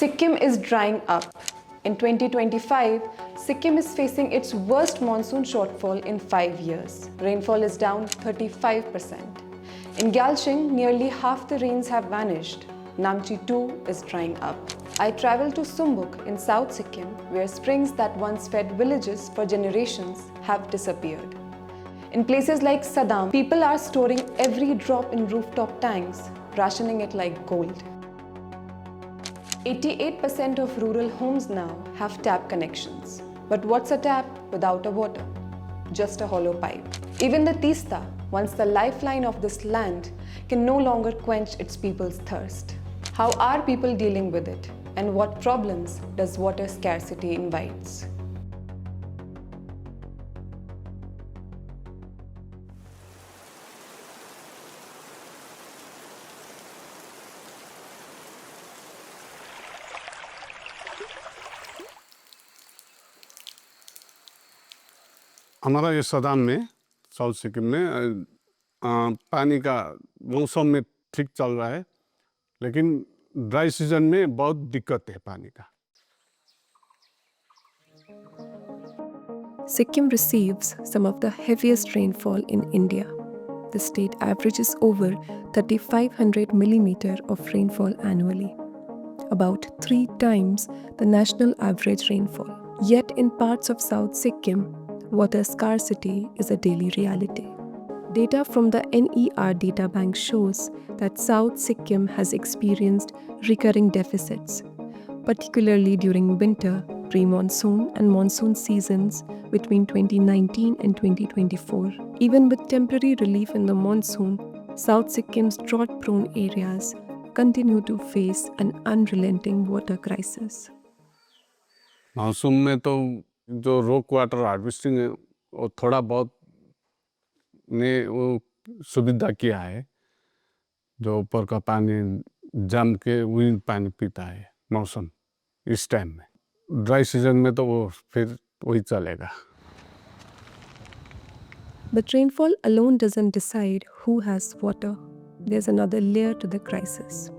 Sikkim is drying up. In 2025, Sikkim is facing its worst monsoon shortfall in 5 years. Rainfall is down 35%. In Gyalching, nearly half the rains have vanished. Namchi too is drying up. I traveled to Sumbuk in South Sikkim, where springs that once fed villages for generations have disappeared. In places like Sadam, people are storing every drop in rooftop tanks, rationing it like gold. 88% of rural homes now have tap connections. But what's a tap without a water? Just a hollow pipe. Even the Teesta, once the lifeline of this land, can no longer quench its people's thirst. How are people dealing with it? And what problems does water scarcity invite? हमारा ये सदाम में south Sikkim में पानी का मौसम में ठीक चल रहा है, लेकिन ड्राई सीजन में बहुत दिक्कत है पानी का. Sikkim receives some of the heaviest rainfall in India. The state averages over 3,500 mm of rainfall annually, about 3 times the national average rainfall. Yet in parts of South Sikkim, water scarcity is a daily reality. Data from the NER data bank shows that South Sikkim has experienced recurring deficits, particularly during winter, pre-monsoon and monsoon seasons between 2019 and 2024. Even with temporary relief in the monsoon, South Sikkim's drought-prone areas continue to face an unrelenting water crisis. Monsoon में तो जो rock water harvesting है वो थोड़ा बहुत ने वो सुविधा किया है, जो ऊपर का पानी जम के वही पानी पीता है मौसम इस टाइम में. ड्राई सीजन में तो वो फिर वही चलेगा. But rainfall alone doesn't decide who has water. There's another layer to the crisis: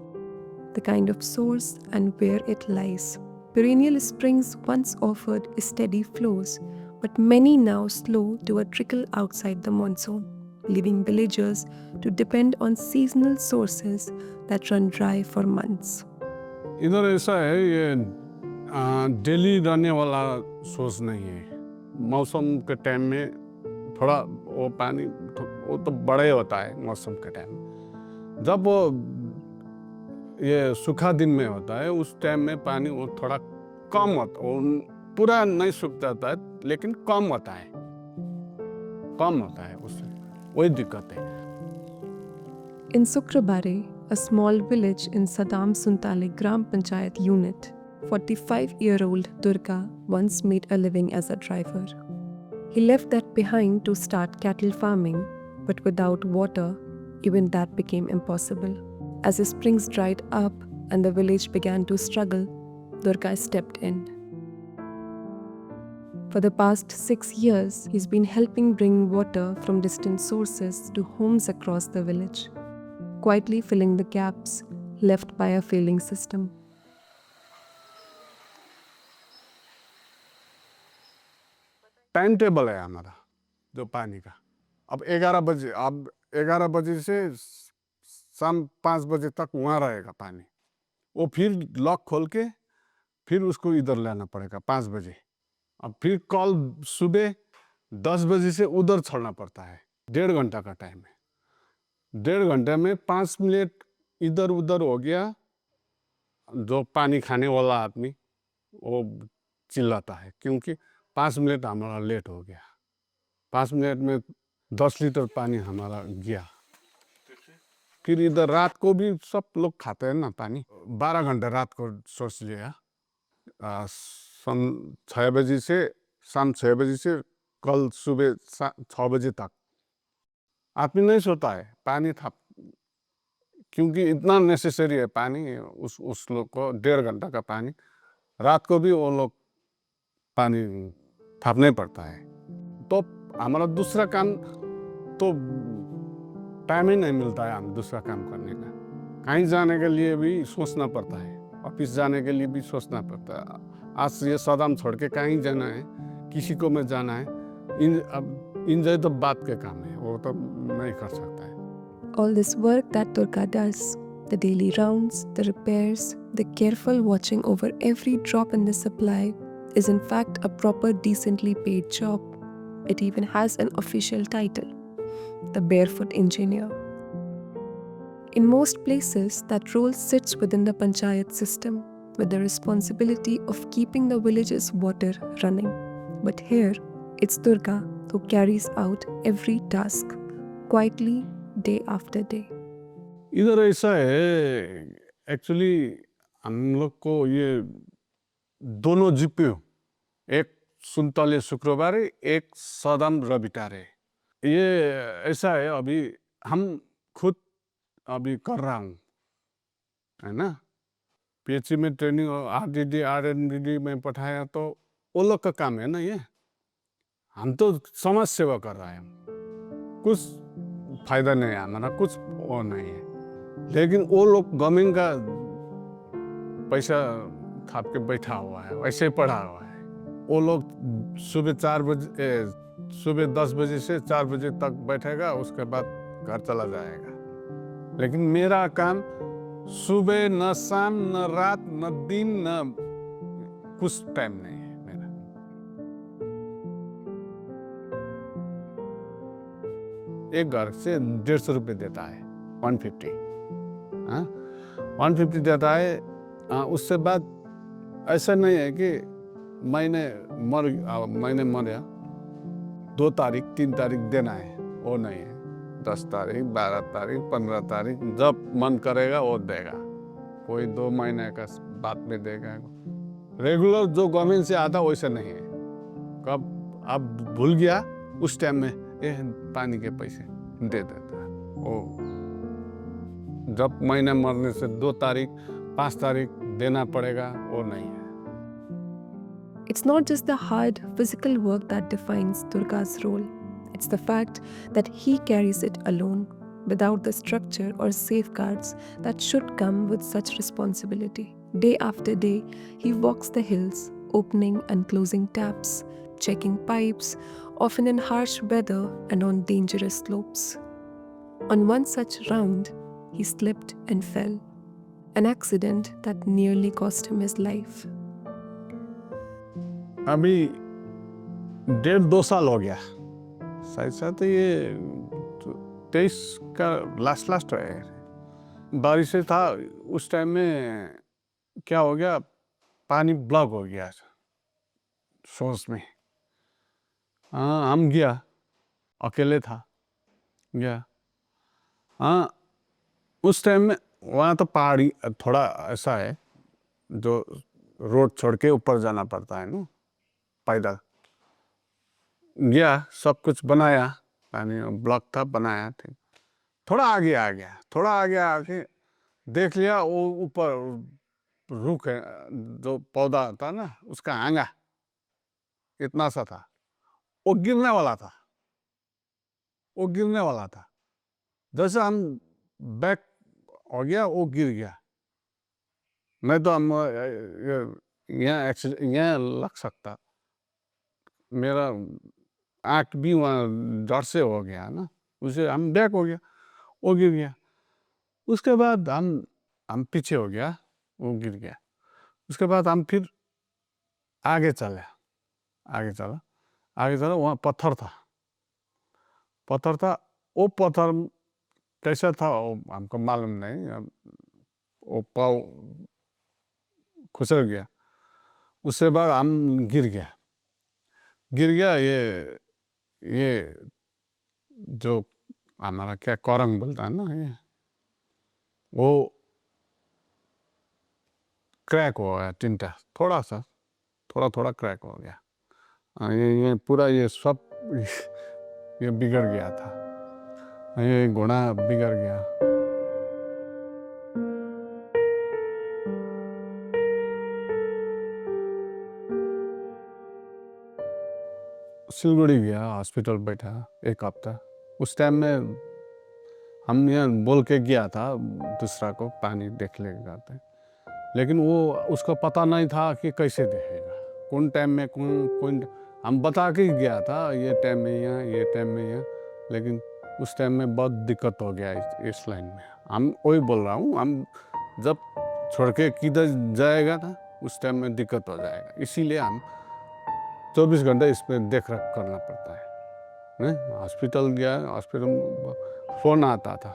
the kind of source and where it lies. Perennial springs once offered steady flows, but many now slow to a trickle outside the monsoon, leaving villagers to depend on seasonal sources that run dry for months. इधर ऐसा है, ये daily रहने वाला source नहीं है. मौसम के टाइम में थोड़ा वो पानी वो तो बड़े होता है मौसम के टाइम. जब वो ये सूखा दिन में होता है उस टाइम में पानी वो थोड़ा कम होता है. वो पूरा नहीं सूख जाता है, लेकिन कम होता है उससे. वही दिक्कत है. In Sukrabare, a small village in Sadam Suntale Gram Panchayat unit, 45-year-old Durga once made a living as a driver. He left that behind to start cattle farming, but without water, even that became impossible. As the springs dried up and the village began to struggle, Durga stepped in. For the past 6 years, he's been helping bring water from distant sources to homes across the village, quietly filling the gaps left by a failing system. Time table है हमारा जो पानी का. अब 11 बजे से शाम 5 बजे तक वहाँ रहेगा पानी. वो फिर लॉक खोल के फिर उसको इधर लाना पड़ेगा 5 बजे. अब फिर कल सुबह 10 बजे से उधर छोड़ना पड़ता है. 1.5 घंटा का टाइम है. 1.5 घंटे में 5 मिनट इधर उधर हो गया, जो पानी खाने वाला आदमी वो चिल्लाता है, क्योंकि 5 मिनट हमारा लेट हो गया. 5 मिनट में 10 लीटर पानी हमारा गया. फिर इधर रात को भी सब लोग खाते हैं ना पानी. 12 घंटे रात को सोच लिया. शाम 6 बजे से कल सुबह 6 बजे तक आदमी नहीं सोता है. पानी था, क्योंकि इतना नेसेसरी है पानी उस लोग को. 1.5 घंटा का पानी रात को भी वो लोग पानी थापने पड़ता है. तो हमारा दूसरा काम तो टाइम ही नहीं मिलता है. हम दूसरा काम करने का कहीं जाने के लिए भी सोचना पड़ता है. ऑफिस जाने के लिए भी सोचना पड़ता है। आज ये सदाम छोड़ के कहीं जाना है, किसी को में जाना है, अब इंजॉय तो बात के काम है, वो तो नहीं कर सकता है। All this work that Durga does, the daily rounds, the repairs, the careful watching over every drop in the supply, is in fact a proper decently paid job. It even has an official title, the Barefoot Engineer. In most places, that role sits within the panchayat system with the responsibility of keeping the village's water running. But here, it's Durga who carries out every task, quietly, day after day. इधर ऐसा है, actually हम लोग को ये दोनों जिप्यू, एक सुन्तले शुक्रबारे, एक सदाम रविटारे, ये ऐसा है। अभी हम खुद अभी कर रहा हूँ, है ना। पीएचसी में ट्रेनिंग और आरडीडी आरएनडीडी में पठाया, तो वो लोग का काम है ना ये। हम तो समाज सेवा कर रहे हैं, कुछ फायदा नहीं है हमारा, कुछ वो नहीं है। लेकिन वो लोग गवर्नमेंट का पैसा थाप के बैठा हुआ है, वैसे ही पड़ा हुआ है। वो लोग सुबह 10 बजे से 4 बजे तक बैठेगा, उसके बाद घर चला जाएगा। लेकिन मेरा काम सुबह न शाम न रात न दिन न कुछ टाइम नहीं है मेरा। एक घर से 150 रुपये देता है, 150, हाँ 150 देता है। उससे बाद ऐसा नहीं है कि मैंने मर 2 तारीख 3 तारीख देना है, वो नहीं है। 10 तारीख 12 तारीख 15 तारीख जब मन करेगा वो देगा। कोई 2 महीने का बाद में देगा। रेगुलर जो गवर्नमेंट से आता वैसा नहीं है। कब अब भूल गया उस टाइम में ये पानी के पैसे दे देता है। वो जब महीना मरने से 2 तारीख 5 तारीख देना पड़ेगा, वो नहीं है। It's not just the hard physical work that defines Durga's role. It's the fact that he carries it alone, without the structure or safeguards that should come with such responsibility. Day after day, he walks the hills, opening and closing taps, checking pipes, often in harsh weather and on dangerous slopes. On one such round, he slipped and fell, an accident that nearly cost him his life. अभी 1.5-2 साल हो गया, शायद ये 23 का last है। बारिश से था उस टाइम में, क्या हो गया, पानी ब्लॉक हो गया सोर्स में। हाँ हम गया, अकेले था, गया। हाँ उस टाइम में वहाँ तो पहाड़ी थोड़ा ऐसा है, जो रोड छोड़ के ऊपर जाना पड़ता है ना, पैदल गया। सब कुछ बनाया, पानी ब्लॉक था, बनाया, ठीक। थोड़ा आगे आ गया, थोड़ा आगे आके देख लिया वो ऊपर रुख है, जो पौधा था ना उसका आंगा इतना सा था, वो गिरने वाला था, वो गिरने वाला था। जैसे हम बैक हो गया, वो गिर गया। नहीं तो हम यहाँ लग सकता। मेरा आँख भी वहाँ डर से हो गया ना, उसे हम बैक हो गया, वो गिर गया। उसके बाद हम पीछे हो गया, वो गिर गया। उसके बाद हम फिर आगे चला, वहाँ पत्थर था। वो पत्थर कैसा था वो हमको मालूम नहीं। वो पाँव खुसर गया। उसके बाद हम गिर गया। ये जो हमारा क्या कोरंग बोलता है ना, ये वो क्रैक हो गया, टिंटा थोड़ा क्रैक हो गया। ये पूरा ये सब ये बिगड़ गया था, ये घोड़ा बिगड़ गया। सिलगुड़ी गया, हॉस्पिटल बैठा 1 हफ्ता। उस टाइम में हम यहाँ बोल के गया था दूसरा को पानी देख ले जाते। लेकिन वो उसको पता नहीं था कि कैसे देखेगा, कौन टाइम में कौन हम बता के ही गया था ये टाइम में यहाँ, ये टाइम में यहाँ, लेकिन उस टाइम में बहुत दिक्कत हो गया इस लाइन में। हम वही बोल रहा हूँ, हम जब छोड़ के किधर जाएगा ना उस टाइम में दिक्कत हो जाएगा, इसीलिए हम 24 घंटे इस पर देख रख करना पड़ता है। नहीं, हॉस्पिटल गया, हॉस्पिटल फ़ोन आता था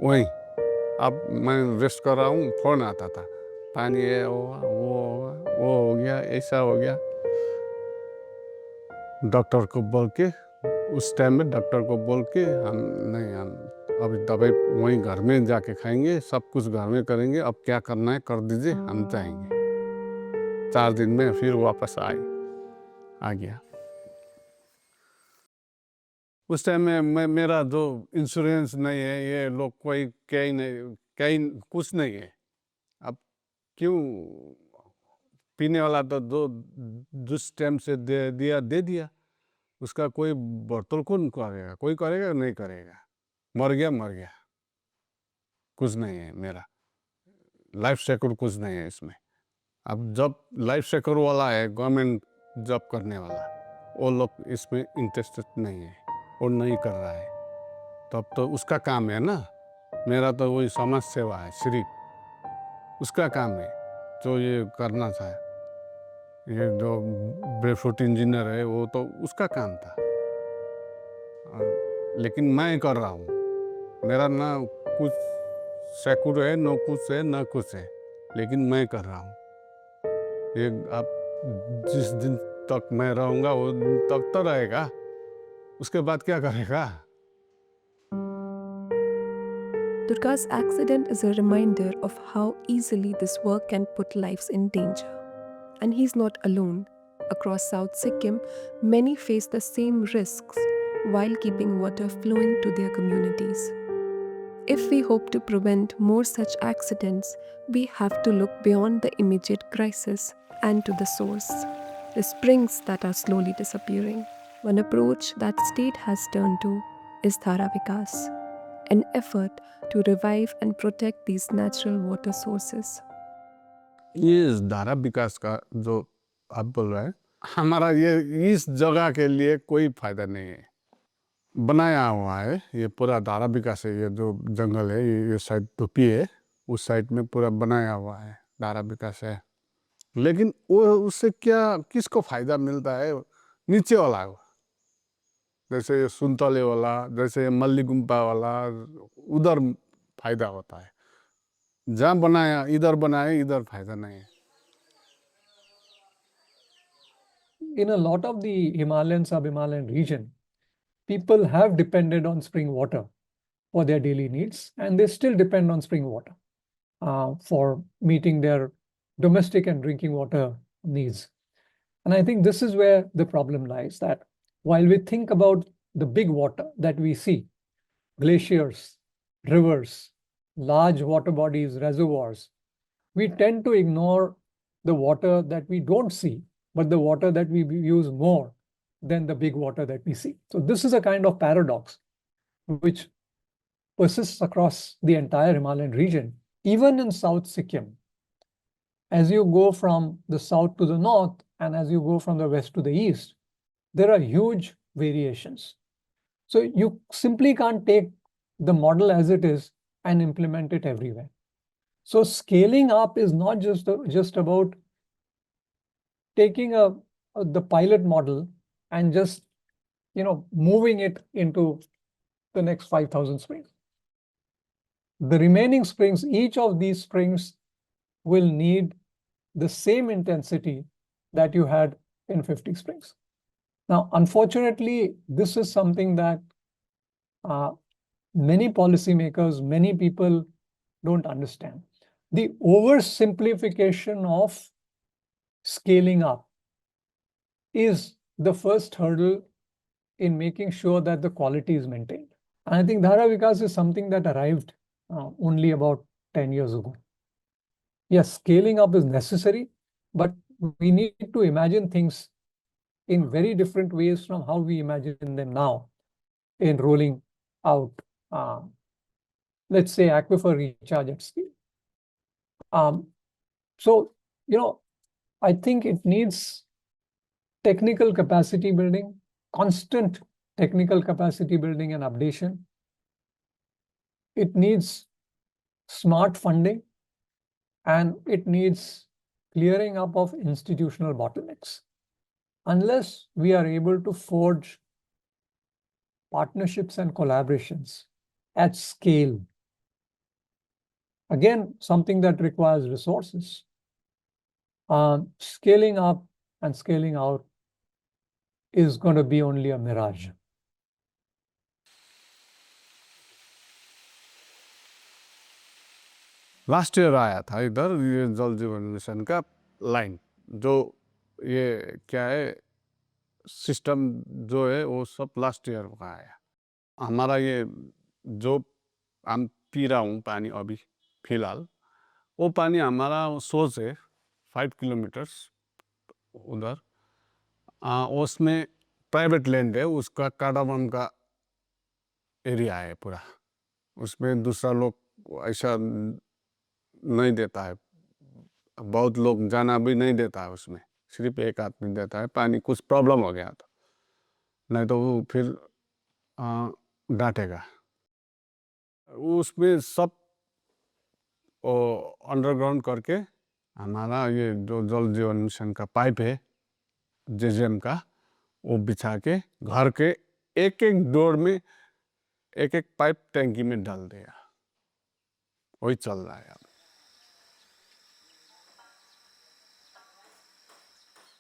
वहीं, अब मैं रेस्ट कर रहा हूँ, फ़ोन आता था, पानी है, वो हो गया, ऐसा हो गया। डॉक्टर को बोल के, उस टाइम में डॉक्टर को बोल के हम नहीं, हम अभी दवाई वहीं घर में जाके खाएंगे, सब कुछ घर में करेंगे, अब क्या करना है कर दीजिए, हम जाएंगे। 4 दिन में फिर वापस आ गया। उस टाइम में मेरा जो इंश्योरेंस नहीं है, ये लोग कोई कहीं कुछ नहीं है। अब क्यों, पीने वाला तो जो जिस टाइम से दे दिया, उसका कोई बर्तन कौन करेगा, कोई करेगा नहीं करेगा, मर गया, कुछ नहीं है मेरा लाइफ सेक्योर, कुछ नहीं है इसमें। अब जब लाइफ सेक्योर वाला है, गवर्नमेंट जॉब करने वाला, वो लोग इसमें इंटरेस्टेड नहीं है और नहीं कर रहा है, तब तो उसका काम है ना। मेरा तो वही समाज सेवा है, सिर्फ उसका काम है जो ये करना था। ये जो बेफुट इंजीनियर है वो तो उसका काम था, लेकिन मैं कर रहा हूँ। मेरा ना कुछ सेक्योर है, न कुछ है, न कुछ है, लेकिन मैं कर रहा हूँ। ये आप जिस दिन तक मैं रहूँगा वो दिन तक तो रहेगा, उसके बाद क्या करेगा। Durga's accident is a reminder of how easily this work can put lives in danger. And he's not alone. Across South Sikkim, many face the same risks while keeping water flowing to their communities. If we hope to prevent more such accidents, we have to look beyond the immediate crisis and to the source, the springs that are slowly disappearing. One approach that state has turned to is Dhara Vikas, an effort to revive and protect these natural water sources. ये धारा विकास का जो आप बोल रहे हैं, हमारा ये इस जगह के लिए कोई फायदा नहीं है। बनाया हुआ है ये पूरा धारा विकास है, ये जो जंगल है, ये साइड धुपी है, उस साइड में पूरा बनाया हुआ है, धारा विकास है। लेकिन वो उससे क्या, किसको फायदा मिलता है? नीचे वाला को, जैसे ये सुनतले वाला, जैसे ये मल्ली गुम्पा वाला, उधर फायदा होता है। जहाँ बनाया इधर फायदा नहीं है। In a lot of the Himalayan, sub-Himalayan region, people have depended on spring water for their daily needs, and they still depend on spring water for meeting their domestic and drinking water needs. And I think this is where the problem lies, that while we think about the big water that we see, glaciers, rivers, large water bodies, reservoirs, we tend to ignore the water that we don't see, but the water that we use more than the big water that we see. So this is a kind of paradox which persists across the entire Himalayan region. Even in South Sikkim, as you go from the south to the north and as you go from the west to the east, there are huge variations. So you simply can't take the model as it is and implement it everywhere. So scaling up is not just about taking the pilot model and just moving it into the next 5,000 springs. The remaining springs, each of these springs will need the same intensity that you had in 50 springs. Now, unfortunately, this is something that many policymakers, many people don't understand. The oversimplification of scaling up is the first hurdle in making sure that the quality is maintained. And I think Dhara Vikas is something that arrived only about 10 years ago. Yes, scaling up is necessary, but we need to imagine things in very different ways from how we imagine them now in rolling out, let's say, aquifer recharge at scale. So, I think it needs technical capacity building, constant technical capacity building and updation. It needs smart funding, and it needs clearing up of institutional bottlenecks. Unless we are able to forge partnerships and collaborations at scale, again, something that requires resources, scaling up and scaling out is going to be only a mirage. Last year आया था इधर ये जल जीवन mission का line, जो ये क्या है सिस्टम जो है वो सब लास्ट ईयर का आया। हमारा ये जो हम पी रहा हूँ पानी अभी फिलहाल, वो पानी हमारा सोर्स है 5 किलोमीटर्स उधर। उसमें प्राइवेट लैंड है, उसका काडावन का एरिया है पूरा, उसमें दूसरा लोग ऐसा नहीं देता है, बहुत लोग जाना भी नहीं देता है उसमें, सिर्फ एक आदमी देता है। पानी कुछ प्रॉब्लम हो गया तो नहीं तो वो फिर डांटेगा। उसमें सब अंडरग्राउंड करके हमारा ये जो जल जीवन मिशन का पाइप है जेजेएम का, वो बिछा के घर के एक एक डोर में एक एक पाइप टैंकी में डाल दिया, वही चल रहा है अब।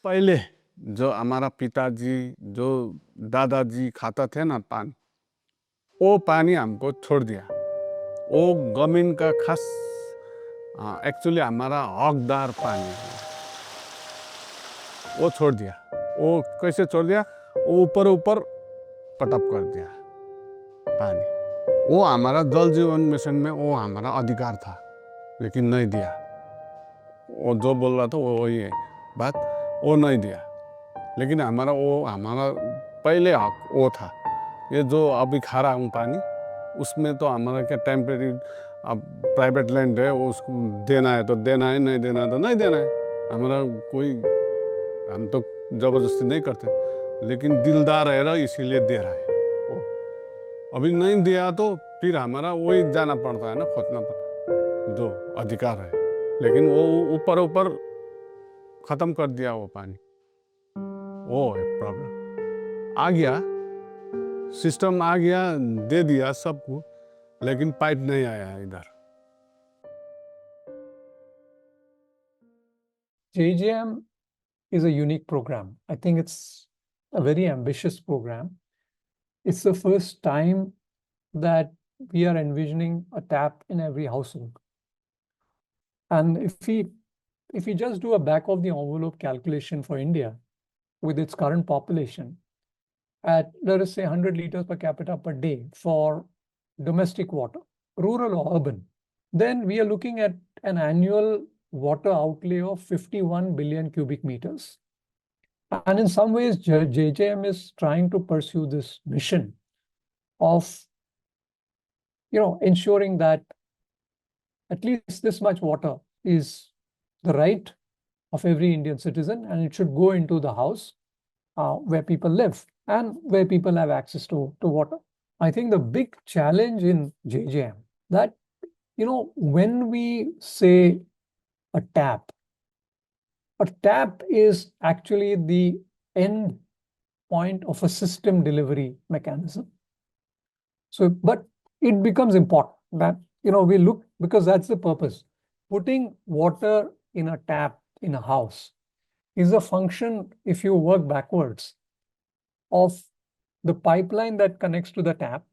पहले जो हमारा पिताजी जो दादाजी खाता थे ना पानी, वो पानी हमको छोड़ दिया। वो गवर्नमेंट का खास एक्चुअली हमारा हकदार पानी है, वो छोड़ दिया। वो कैसे छोड़ दिया? वो ऊपर ऊपर पटप कर दिया पानी। वो हमारा जल जीवन मिशन में वो हमारा अधिकार था, लेकिन नहीं दिया। वो जो बोल रहा था वो वही है बात, वो नहीं दिया। लेकिन हमारा पहले हक वो था। ये जो अभी खा रहा हूँ पानी, उसमें तो हमारा क्या टेम्परेरी अब प्राइवेट लैंड है, उसको देना है तो देना है, नहीं देना है तो नहीं देना है। हमारा कोई, हम तो ज़बरदस्ती नहीं करते, लेकिन दिलदार है रहा इसीलिए दे रहा है वो। अभी नहीं दिया तो फिर हमारा वही जाना पड़ता है ना, खोजना पड़ता जो अधिकार है। लेकिन वो ऊपर ऊपर ख़त्म कर दिया वो पानी, वो है प्रॉब्लम। आ गया सिस्टम, आ गया, दे दिया सबको, लेकिन पाइप नहीं आया इधर। JJM is a unique program. I think it's a very ambitious program. It's the first time that we are envisioning a tap in every household. And if we just do a back of the envelope calculation for India with its current population at, let us say, 100 liters per capita per day for domestic water, rural or urban, then we are looking at an annual water outlay of 51 billion cubic meters. And in some ways, JJM is trying to pursue this mission of, ensuring that at least this much water is the right of every Indian citizen, and it should go into the house where people live and where people have access to water. I think the big challenge in JJM that, when we say a tap is actually the end point of a system delivery mechanism. So, but it becomes important that, we look, because that's the purpose. Putting water in a tap in a house is a function, if you work backwards, of the pipeline that connects to the tap.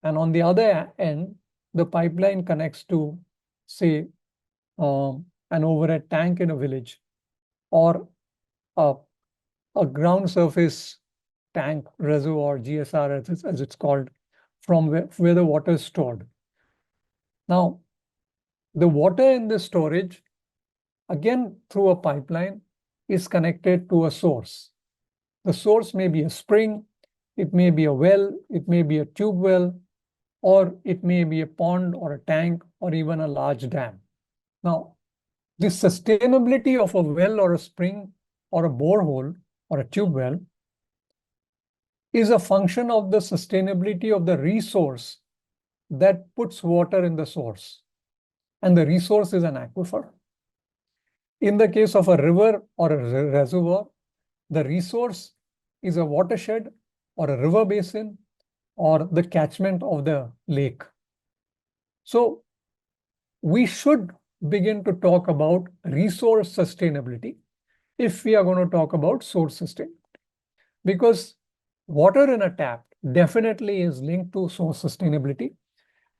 And on the other end, the pipeline connects to, say, an overhead tank in a village, or a ground surface tank, reservoir, GSR as it's called, from where the water is stored. Now, the water in the storage, again through a pipeline, is connected to a source. The source may be a spring, it may be a well, it may be a tube well, or it may be a pond or a tank or even a large dam. Now, the sustainability of a well or a spring or a borehole or a tube well is a function of the sustainability of the resource that puts water in the source. And the resource is an aquifer. In the case of a river or a reservoir, the resource is a watershed or a river basin or the catchment of the lake. So we should begin to talk about resource sustainability if we are going to talk about source sustainability. Because water in a tap definitely is linked to source sustainability,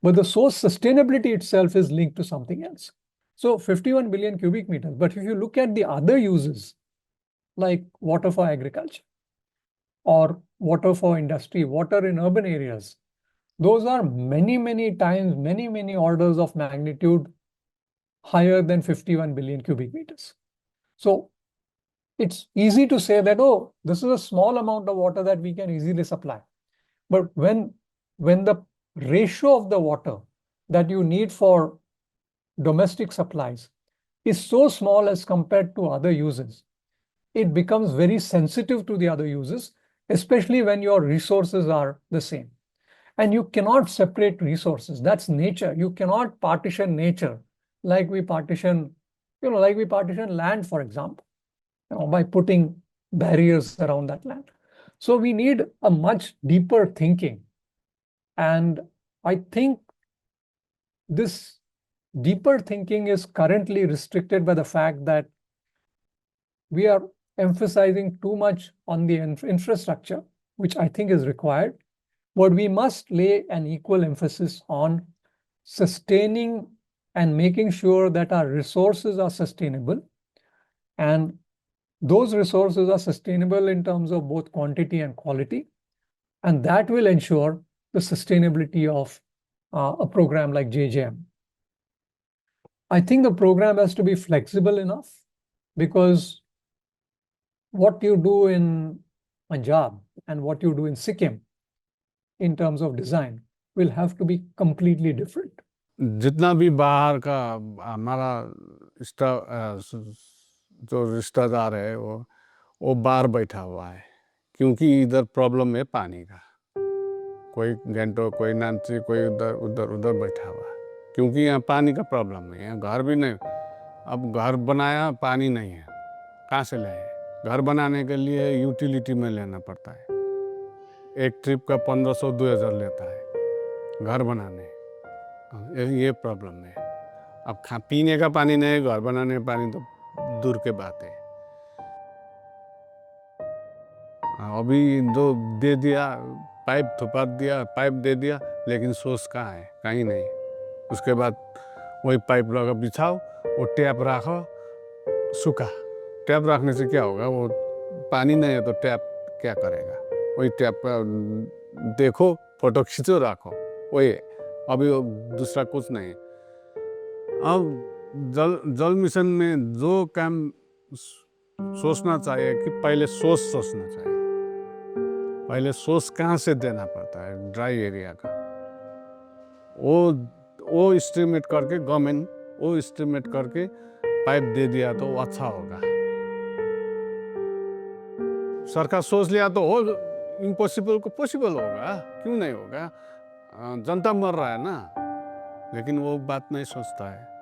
but the source sustainability itself is linked to something else. So 51 billion cubic meters. But if you look at the other uses, like water for agriculture or water for industry, water in urban areas, those are many, many times, many orders of magnitude higher than 51 billion cubic meters. So it's easy to say that, oh, this is a small amount of water that we can easily supply. But when the ratio of the water that you need for domestic supplies is so small as compared to other uses, it becomes very sensitive to the other uses, especially when your resources are the same. And you cannot separate resources. That's nature. You cannot partition nature like we partition, like we partition land, for example, by putting barriers around that land. So we need a much deeper thinking. And I think this deeper thinking is currently restricted by the fact that we are emphasizing too much on the infrastructure, which I think is required, but we must lay an equal emphasis on sustaining and making sure that our resources are sustainable. And those resources are sustainable in terms of both quantity and quality. And that will ensure the sustainability of a program like JJM. I think the program has to be flexible enough, because what you do in Punjab and what you do in Sikkim in terms of design will have to be completely different. जितना भी बाहर का हमारा जो रिश्तेदार है वो बाहर बैठा हुआ है, क्योंकि इधर प्रॉब्लम है पानी का। कोई गैंगटॉक, कोई नानसी, कोई उधर बैठा हुआ है, क्योंकि यहाँ पानी का प्रॉब्लम है। यहाँ घर भी नहीं, अब घर बनाया, पानी नहीं है, कहाँ से लाए? घर बनाने के लिए यूटिलिटी में लेना पड़ता है। एक ट्रिप का 1500-2000 लेता है घर बनाने। ये प्रॉब्लम है। अब पीने का पानी नहीं, घर बनाने का पानी तो दूर के बात है। अभी जो दे दिया, पाइप थुपा दिया, पाइप दे दिया, लेकिन सोर्स कहाँ है? कहीं नहीं। उसके बाद वही पाइप लगा बिछाओ, वो टैप रखो, सूखा। टैप रखने से क्या होगा? वो पानी नहीं है तो टैप क्या करेगा? वही टैप देखो, फोटो खींचो, रखो, वही। अभी दूसरा कुछ नहीं। अब जल मिशन में जो काम सोचना चाहिए कि पहले सोचना चाहिए। पहले सोर्स कहाँ से देना पड़ता है ड्राई एरिया का, वो एस्टिमेट करके गवर्नमेंट वो एस्टिमेट करके पाइप दे दिया तो अच्छा होगा। सरकार सोच लिया तो हो, इम्पॉसिबल को पॉसिबल होगा, क्यों नहीं होगा? जनता मर रहा है ना, लेकिन वो बात नहीं सोचता है।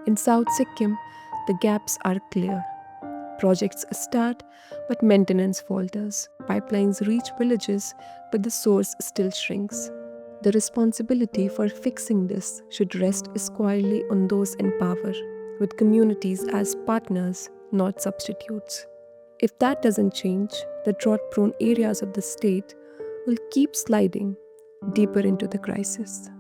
In South Sikkim, the gaps are clear. Projects start, but maintenance falters. Pipelines reach villages, but the source still shrinks. The responsibility for fixing this should rest squarely on those in power, with communities as partners, not substitutes. If that doesn't change, the drought-prone areas of the state will keep sliding deeper into the crisis.